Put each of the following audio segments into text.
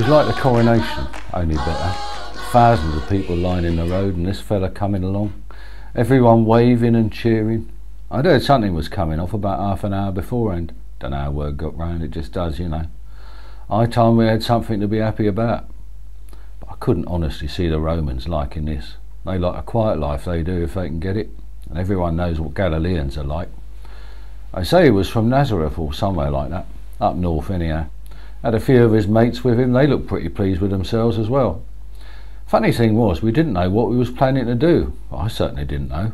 was like the coronation, only better. Thousands of people lining the road and this fella coming along. Everyone waving and cheering. I'd heard something was coming off about half an hour beforehand. Don't know how word got round, it just does, you know. I told we had something to be happy about. But I couldn't honestly see the Romans liking this. They like a quiet life, they do, if they can get it. And everyone knows what Galileans are like. They say he was from Nazareth or somewhere like that. Up north anyhow. Had a few of his mates with him, they looked pretty pleased with themselves as well. Funny thing was, we didn't know what we was planning to do. I certainly didn't know.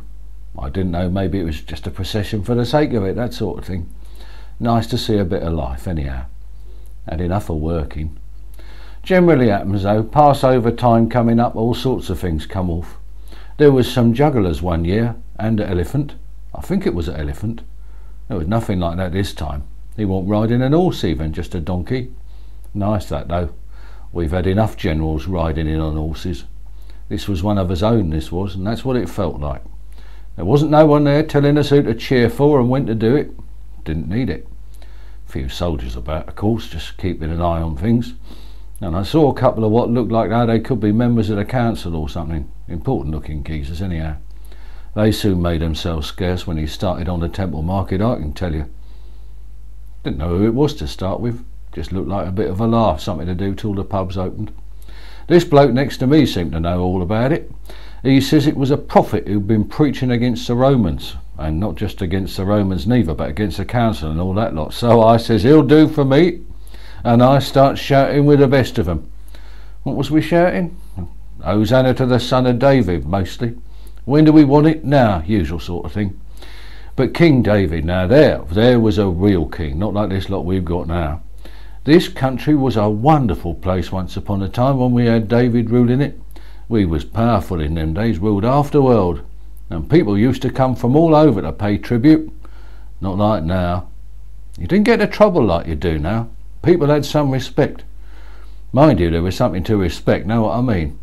I didn't know maybe it was just a procession for the sake of it, that sort of thing. Nice to see a bit of life anyhow. Had enough of working. Generally happens though, Passover time coming up, all sorts of things come off. There was some jugglers one year, and an elephant. I think it was an elephant. There was nothing like that this time. He wasn't riding an horse even, just a donkey. Nice that though. We've had enough generals riding in on horses. This was one of his own, this was, and that's what it felt like. There wasn't no one there telling us who to cheer for and when to do it. Didn't need it. A few soldiers about, of course, just keeping an eye on things. And I saw a couple of what looked like how they could be members of the council or something. Important looking geezers anyhow. They soon made themselves scarce when he started on the Temple Market, I can tell you. Didn't know who it was to start with. Just looked like a bit of a laugh, something to do till the pubs opened. This bloke next to me seemed to know all about it. He says it was a prophet who'd been preaching against the Romans. And not just against the Romans neither, but against the council and all that lot. So I says, he'll do for me. And I start shouting with the best of them. What was we shouting? Hosanna to the son of David, mostly. When do we want it? Now, usual sort of thing. But King David, now there was a real king, not like this lot we've got now. This country was a wonderful place once upon a time when we had David ruling it. We was powerful in them days, ruled half the world. And people used to come from all over to pay tribute. Not like now. You didn't get into trouble like you do now. People had some respect. Mind you, there was something to respect, know what I mean?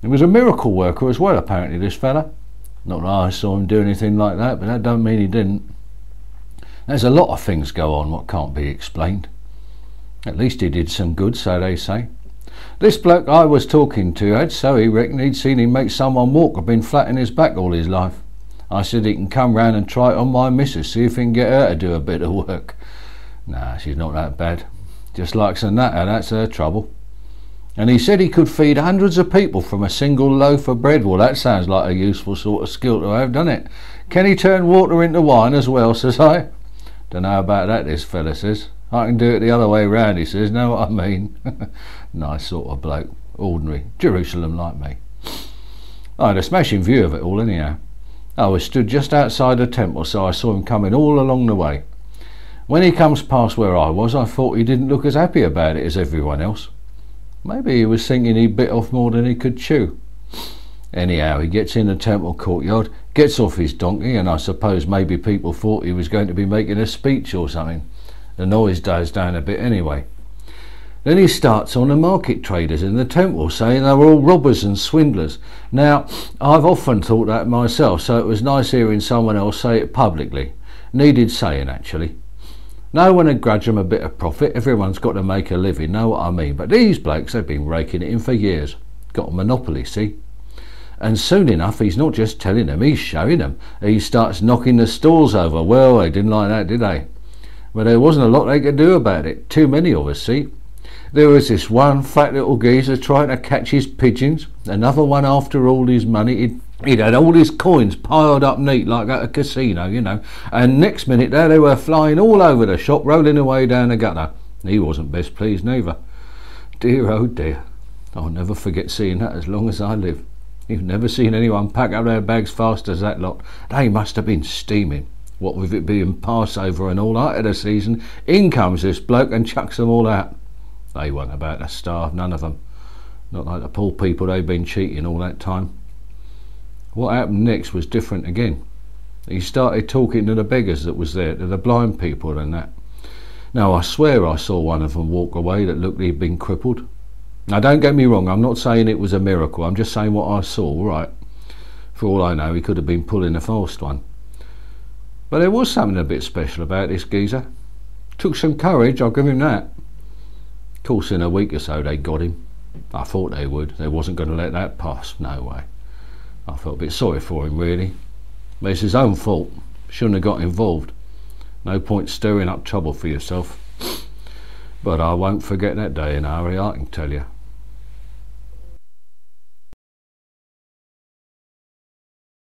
He was a miracle worker as well, apparently, this fella. Not that I saw him do anything like that, but that don't mean he didn't. There's a lot of things go on what can't be explained. At least he did some good, so they say. This bloke I was talking to had, so he reckoned he'd seen him make someone walk who'd been flat in his back all his life. I said he can come round and try it on my missus, see if he can get her to do a bit of work. Nah, she's not that bad. Just likes a natter, that's her trouble. And he said he could feed hundreds of people from a single loaf of bread. Well, that sounds like a useful sort of skill to have, doesn't it? Can he turn water into wine as well, says I. Don't know about that, this fella says. I can do it the other way round, he says, know what I mean? Nice sort of bloke, ordinary, Jerusalem like me. I had a smashing view of it all anyhow. I was stood just outside the temple, so I saw him coming all along the way. When he comes past where I was, I thought he didn't look as happy about it as everyone else. Maybe he was thinking he bit off more than he could chew. Anyhow, he gets in the temple courtyard, gets off his donkey, and I suppose maybe people thought he was going to be making a speech or something. The noise dies down a bit anyway. Then he starts on the market traders in the temple, saying they were all robbers and swindlers. Now, I've often thought that myself, so it was nice hearing someone else say it publicly. Needed saying, actually. No one would grudge them a bit of profit. Everyone's got to make a living, know what I mean? But these blokes, they've been raking it in for years. Got a monopoly, see? And soon enough, he's not just telling them, he's showing them. He starts knocking the stalls over. Well, they didn't like that, did they? But there wasn't a lot they could do about it. Too many of us, see? There was this one fat little geezer trying to catch his pigeons. Another one after all his money. He'd had all his coins piled up neat like at a casino, you know. And next minute there they were flying all over the shop, rolling away down the gutter. He wasn't best pleased neither. Dear, oh dear. I'll never forget seeing that as long as I live. You've never seen anyone pack up their bags fast as that lot. They must have been steaming. What with it being Passover and all that of the season, in comes this bloke and chucks them all out. They weren't about to starve, none of them. Not like the poor people they'd been cheating all that time. What happened next was different again. He started talking to the beggars that was there, to the blind people and that. Now I swear I saw one of them walk away that looked he'd been crippled. Now don't get me wrong, I'm not saying it was a miracle, I'm just saying what I saw, right? For all I know, he could have been pulling a fast one. But there was something a bit special about this geezer. Took some courage, I'll give him that. course, in a week or so they got him. I thought they would. They wasn't going to let that pass. No way. I felt a bit sorry for him, really. But it's his own fault. Shouldn't have got involved. No point stirring up trouble for yourself. But I won't forget that day in a hurry, I can tell you.